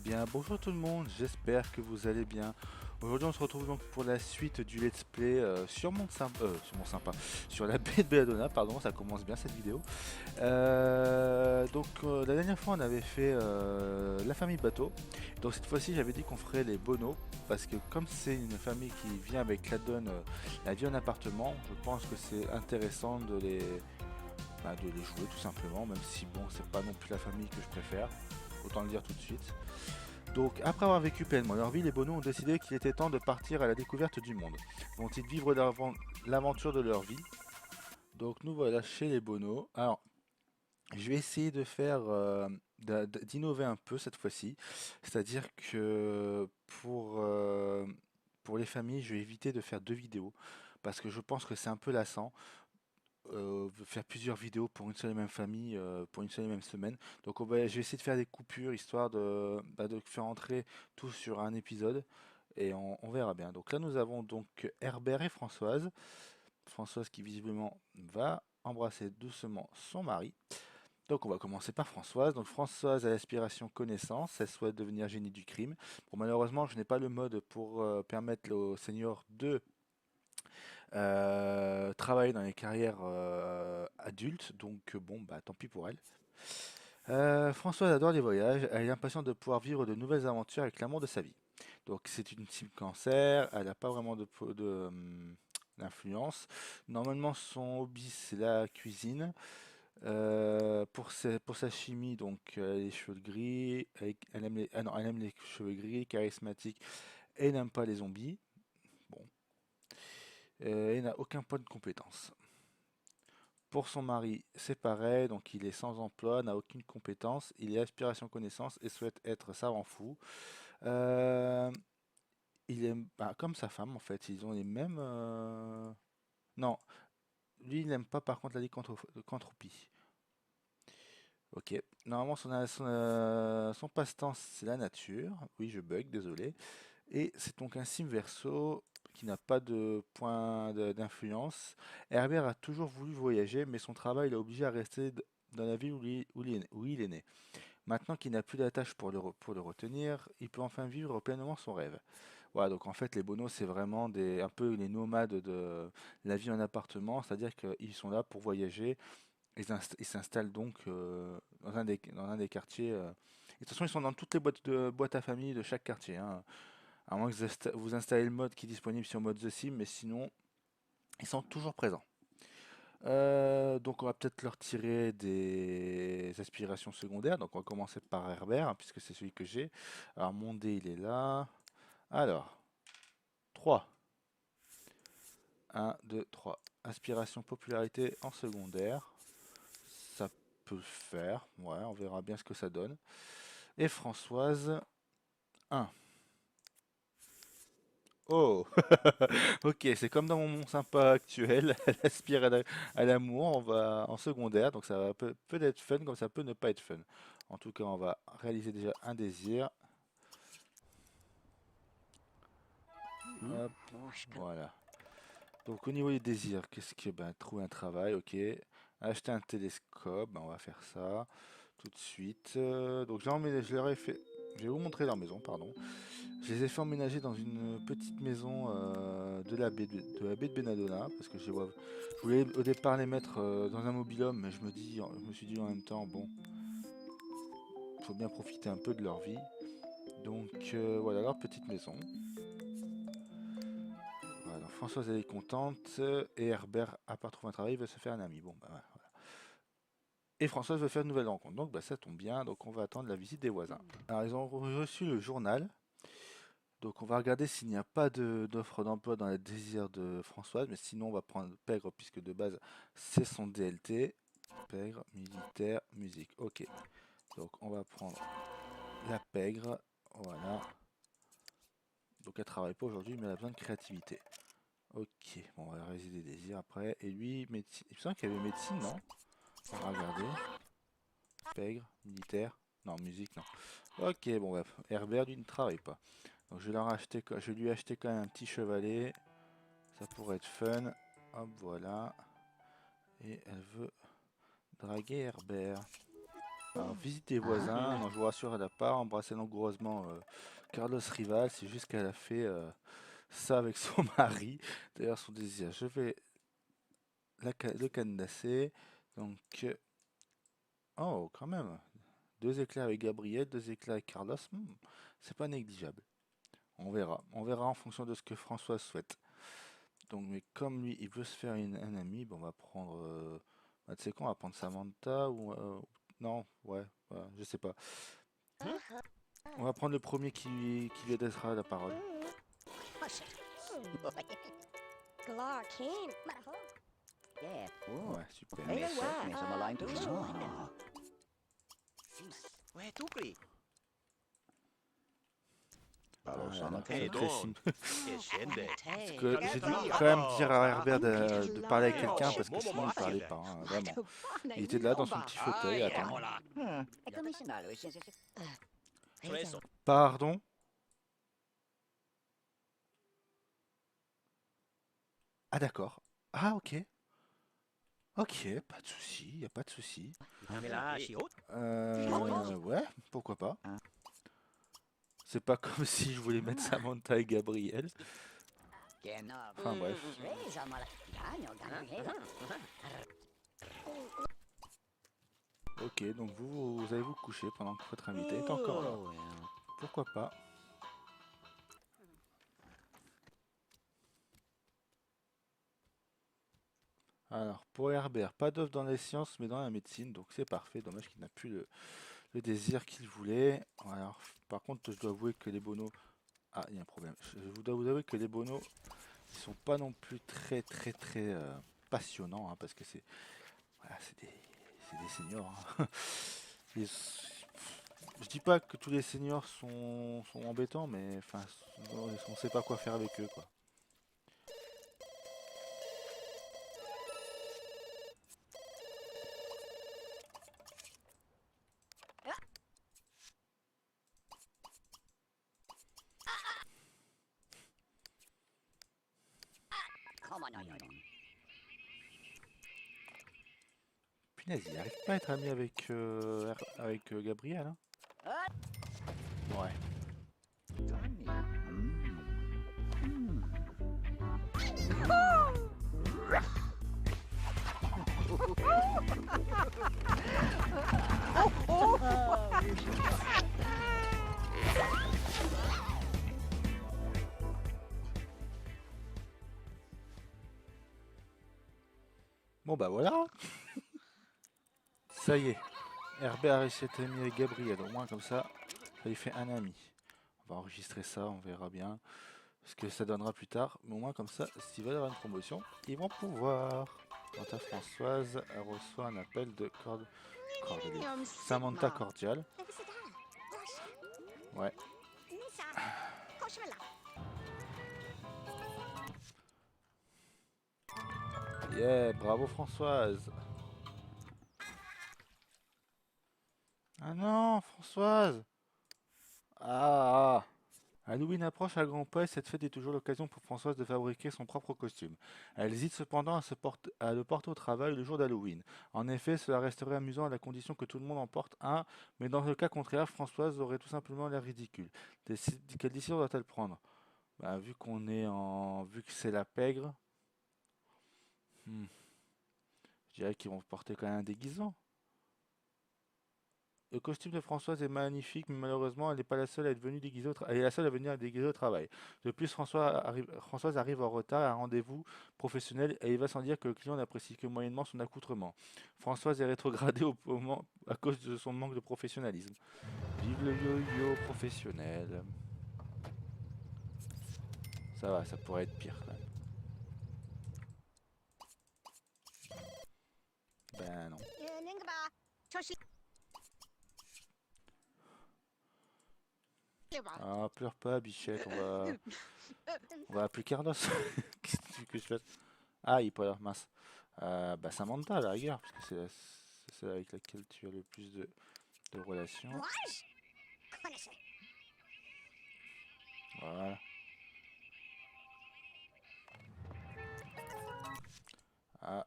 Eh bien bonjour tout le monde, j'espère que vous allez bien. Aujourd'hui on se retrouve donc pour la suite du let's play sur la baie de Belladonna, pardon, ça commence bien cette vidéo. La dernière fois on avait fait la famille bateau, donc cette fois-ci j'avais dit qu'on ferait les Bono, parce que comme c'est une famille qui vient avec la donne, la vie en appartement, je pense que c'est intéressant de les jouer tout simplement, même si bon c'est pas non plus la famille que je préfère, autant le dire tout de suite. Donc, après avoir vécu pleinement leur vie, les Bonos ont décidé qu'il était temps de partir à la découverte du monde. Vont-ils vivre l'aventure de leur vie? Donc, nous voilà chez les Bonos. Alors, je vais essayer de faire, d'innover un peu cette fois-ci. C'est-à-dire que pour les familles, je vais éviter de faire deux vidéos. Parce que je pense que c'est un peu lassant faire plusieurs vidéos pour une seule et même famille, pour une seule et même semaine. Donc je vais essayer de faire des coupures histoire de faire entrer tout sur un épisode et on verra bien. Donc là nous avons donc Herbert et Françoise. Françoise qui visiblement va embrasser doucement son mari. Donc on va commencer par Françoise. Donc Françoise a l'aspiration connaissance, elle souhaite devenir génie du crime. Bon malheureusement je n'ai pas le mode pour permettre au senior de travailler dans les carrières adultes, donc bon, bah tant pis pour elle. Françoise adore les voyages, elle est impatiente de pouvoir vivre de nouvelles aventures avec l'amour de sa vie. Donc c'est une cible cancer, elle n'a pas vraiment d'influence. Normalement son hobby c'est la cuisine. Pour sa chimie, donc elle a les cheveux gris, elle aime ah non, elle aime les cheveux gris, charismatique, et n'aime pas les zombies. Bon, elle n'a aucun point de compétence. Pour son mari, c'est pareil, donc il est sans emploi, n'a aucune compétence, il est aspiration connaissance et souhaite être savant fou. Euh, il est comme sa femme en fait, ils ont les mêmes. Non, lui il n'aime pas par contre la lycanthropie. Ok, normalement son passe-temps c'est la nature. Oui, je bug, désolé. Et c'est donc un sim verso qui n'a pas de point d'influence. Herbert a toujours voulu voyager, mais son travail l'a obligé à rester dans la ville où il est né. Maintenant qu'il n'a plus d'attache pour le retenir, il peut enfin vivre pleinement son rêve. Voilà, donc en fait, les bonos, c'est vraiment un peu les nomades de la vie en appartement, c'est-à-dire qu'ils sont là pour voyager. Ils s'installent donc dans un des quartiers. Et de toute façon, ils sont dans toutes les boîtes à famille de chaque quartier, hein. À moins que vous installez le mode qui est disponible sur mode The Sim, mais sinon, ils sont toujours présents. Donc on va peut-être leur tirer des aspirations secondaires. Donc on va commencer par Herbert, hein, puisque c'est celui que j'ai. Alors mon dé, il est là. Alors, 3. 1, 2, 3. Aspiration popularité en secondaire. Ça peut le faire. Ouais, on verra bien ce que ça donne. Et Françoise, 1. Oh, ok, c'est comme dans mon sympa actuel, elle aspire à l'amour, on va en secondaire, donc ça va peut être fun comme ça peut ne pas être fun. En tout cas, on va réaliser déjà un désir. Hop, voilà. Donc au niveau des désirs, qu'est-ce que ben trouver un travail, ok. Acheter un télescope, ben, on va faire ça tout de suite. Donc je leur ai fait, je vais vous montrer leur maison, pardon. Je les ai fait emménager dans une petite maison de la baie de Benadonna parce que je voulais au départ les mettre dans un mobil-home, mais je me suis dit en même temps, bon, faut bien profiter un peu de leur vie. Donc voilà leur petite maison. Voilà, Françoise elle est contente et Herbert a pas trouvé un travail, il veut se faire un ami. Bon, bah voilà. Et Françoise veut faire une nouvelle rencontre, donc bah, ça tombe bien, donc on va attendre la visite des voisins. Alors ils ont reçu le journal. Donc on va regarder s'il n'y a pas d'offre d'emploi dans les désirs de Françoise, mais sinon on va prendre Pègre puisque de base c'est son DLT. Pègre, militaire, musique. Ok. Donc on va prendre la Pègre. Voilà. Donc elle travaille pas aujourd'hui mais elle a besoin de créativité. Ok. Bon on va réaliser des désirs après. Et lui, médecine. Il me semble qu'il y avait médecine, non? On va regarder. Pègre, militaire. Non, musique, non. Ok, bon bref. Herbert lui ne travaille pas. Donc je vais lui acheter quand même un petit chevalet. Ça pourrait être fun. Hop, voilà. Et elle veut draguer Herbert. Alors, visite tes voisins, non, je vous rassure, elle n'a pas embrassé langoureusement Carlos Rival, c'est juste qu'elle a fait ça avec son mari. D'ailleurs, son désir, je vais le cadenasser. Donc, oh, quand même. Deux éclairs avec Gabriel, deux éclairs avec Carlos, c'est pas négligeable. On verra. On verra en fonction de ce que François souhaite. Donc, mais comme lui, il veut se faire un ami, bon, on va prendre. Bah, tu sais quoi, on va prendre Samantha ou. Non, ouais, voilà, je sais pas. On va prendre le premier qui lui adressera la parole. Ouais, super. Alors, c'est très simple. Parce que j'ai dû quand même dire à Herbert de parler avec quelqu'un parce que sinon il parlait pas, hein, vraiment. Il était là dans son petit fauteuil à attendre. Pardon? Ah d'accord. Ah ok. Ok, pas de souci, y a pas de souci. Ouais, pourquoi pas. C'est pas comme si je voulais mettre Samantha et Gabriel. Enfin bref. Ok, donc vous allez vous coucher pendant que votre invité est encore là. Pourquoi pas? Alors, pour Herbert, pas d'offre dans les sciences, mais dans la médecine, donc c'est parfait. Dommage qu'il n'a plus le désir qu'il voulait. Alors, par contre, je dois avouer que les bonos. Ah, il y a un problème. Je dois vous avouer que les bonos, ils sont pas non plus très passionnants, hein, parce que voilà, c'est des seniors, hein. Ils- je dis pas que tous les seniors sont embêtants, mais enfin, on sait pas quoi faire avec eux, quoi. Punaise, il arrive pas à être ami avec Gabriel, hein. Ouais. Bon bah voilà, ça y est. Herbert a réussi à être ami avec Gabriel, au moins comme ça lui fait un ami. On va enregistrer ça, on verra bien ce que ça donnera plus tard. Mais au moins comme ça, s'ils veulent avoir une promotion, ils vont pouvoir. Quant à Françoise, elle reçoit un appel de Cordelia. Samantha Cordial. Ouais. Yeah, bravo Françoise. Ah non, Françoise. Ah. Halloween approche à grands pas et cette fête est toujours l'occasion pour Françoise de fabriquer son propre costume. Elle hésite cependant à le porter au travail le jour d'Halloween. En effet, cela resterait amusant à la condition que tout le monde en porte un, mais dans le cas contraire, Françoise aurait tout simplement l'air ridicule. Quelle décision doit-elle prendre? Bah, vu que c'est la pègre, hmm, je dirais qu'ils vont porter quand même un déguisement. Le costume de Françoise est magnifique, mais malheureusement, elle n'est pas la seule à être venue déguisée elle est la seule à venir déguisée au travail. De plus, Françoise arrive en retard à un rendez-vous professionnel et il va sans dire que le client n'apprécie que moyennement son accoutrement. Françoise est rétrogradée à cause de son manque de professionnalisme. Vive le yo-yo professionnel. Ça va, ça pourrait être pire quand même. Ben non. Ah, pleure pas, bichette, on va appeler Carlos. Qu'est-ce que tu veux que je fasse? Ah, il est pas là, mince. Bah Samantha à la rigueur, parce que c'est celle avec laquelle tu as le plus de relations. Voilà. Ah,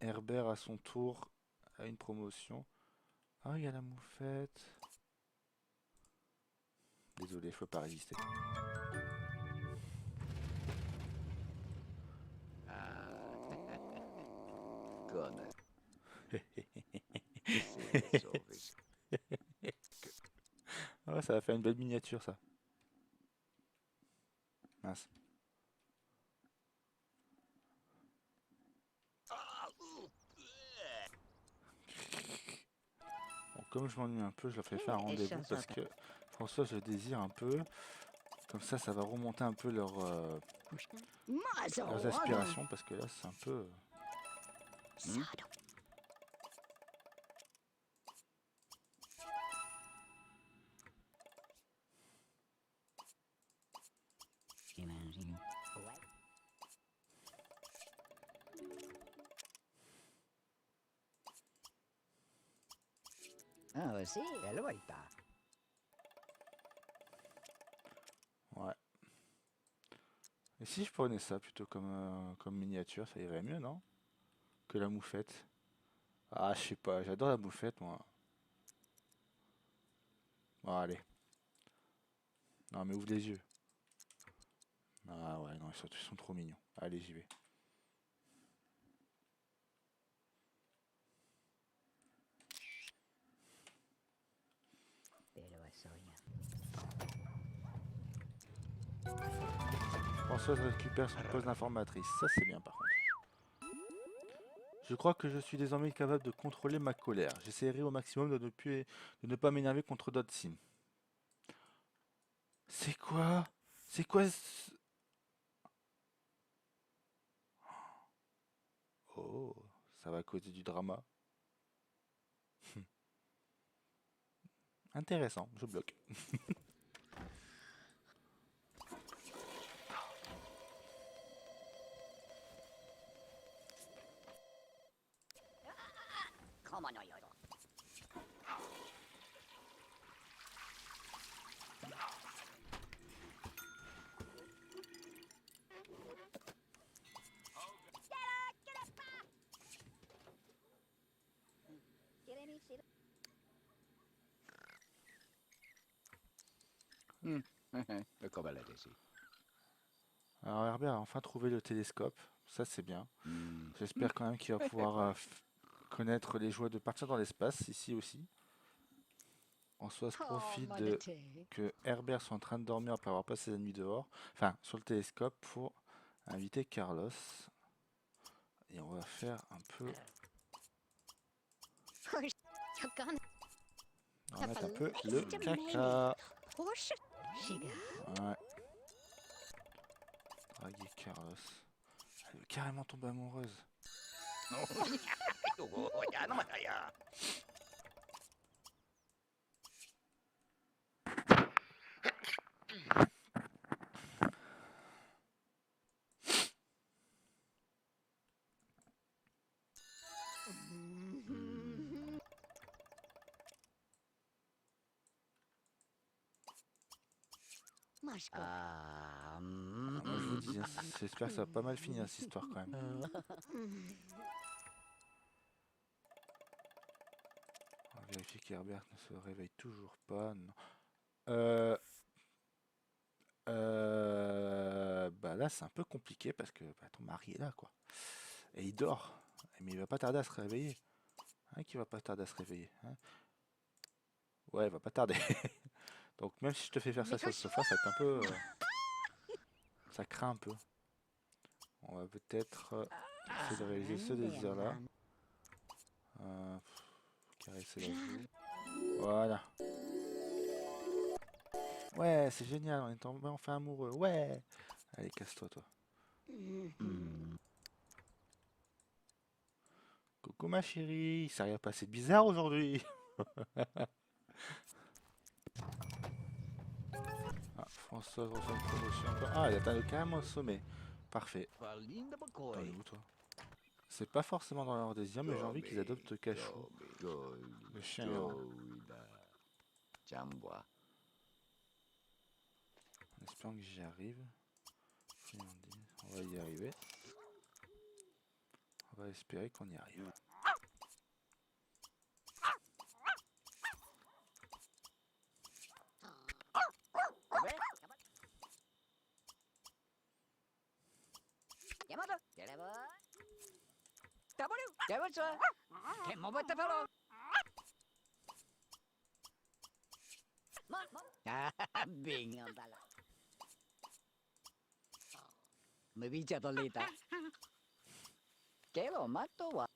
Herbert à son tour a une promotion. Ah, il y a la moufette. Désolé, je peux pas résister. Connor. Essere sauver. Ah, ça va faire une belle miniature, ça. Mince. Bon, comme je m'ennuie un peu, je leur fais faire un rendez-vous parce que François, je désire un peu. Comme ça va remonter un peu leurs aspirations parce que là, c'est un peu. Ah, sì, allora. Ouais. Et si je prenais ça plutôt comme miniature, ça irait mieux, non? Que la moufette. Ah, je sais pas, j'adore la moufette, moi. Bon, allez. Non, mais ouvre les yeux. Ah ouais, non, ils sont trop mignons. Allez, j'y vais. Françoise récupère son poste d'informatrice. Ça, c'est bien, par contre. Je crois que je suis désormais capable de contrôler ma colère. J'essaierai au maximum de ne pas m'énerver contre d'autres sims. C'est quoi? C'est quoi ce... Oh, ça va causer du drama. Intéressant, je bloque. Le cavaliere, Alors Herbert a enfin trouvé le télescope. Ça, c'est bien. Mm. J'espère quand même qu'il va pouvoir connaître les joies de partir dans l'espace, ici aussi. François se profite de que Herbert soit en train de dormir après avoir passé la nuit dehors, enfin sur le télescope, pour inviter Carlos. Et on va faire un peu, on va mettre un peu le caca. Ouais, draguer Carlos. Elle veut carrément tomber amoureuse. Ah, Ah, moi je vous dis, hein, j'espère que ça va pas mal finir cette histoire quand même. On va vérifier qu'Herbert ne se réveille toujours pas. Non. Bah là c'est un peu compliqué parce que bah, ton mari est là quoi. Et il dort. Mais il va pas tarder à se réveiller. Hein, qui va pas tarder à se réveiller. Hein. Ouais, il va pas tarder. Donc même si je te fais faire ça sur le sofa, ça va être un peu... ça craint un peu. On va peut-être essayer de réaliser ce désir-là. Caresser la joue. Voilà. Ouais, c'est génial, on est tombé enfin amoureux. Ouais. Allez, casse-toi, toi. Coucou ma chérie, il s'est rien passé de bizarre aujourd'hui. Ah, François reçoit une promotion encore. Ah, il atteint carrément le sommet. Parfait. T'en es où toi? C'est pas forcément dans leur désir, mais j'ai envie qu'ils adoptent Cachou, le chien errant. En espérant que j'y arrive. Friandise, on va y arriver. On va espérer qu'on y arrive. Chiamaccia. Che mo butta però. Bingo dalla. Mi vince tollita. Che lo matto va.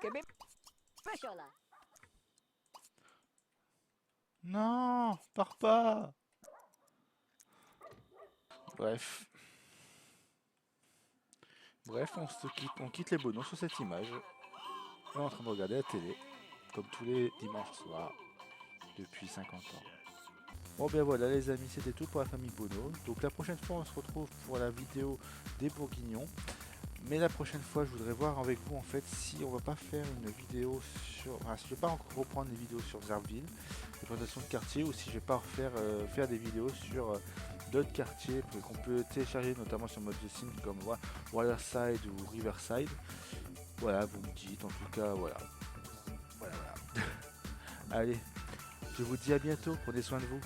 Che mi pesciola. Non, pars pas. Bref. Bref, on quitte les bonhommes sur cette image. On est en train de regarder la télé, comme tous les dimanches soirs, depuis 50 ans. Bon ben voilà les amis, c'était tout pour la famille Bono. Donc la prochaine fois on se retrouve pour la vidéo des Bourguignons. Mais la prochaine fois je voudrais voir avec vous en fait si on va pas faire une vidéo sur... Enfin si je vais pas encore reprendre des vidéos sur Zerville, des présentations de quartier, ou si je vais pas refaire faire des vidéos sur d'autres quartiers qu'on peut télécharger notamment sur mode de sim comme Waterside ou Riverside. Voilà, vous me dites en tout cas, voilà. Voilà. Allez, je vous dis à bientôt, prenez soin de vous.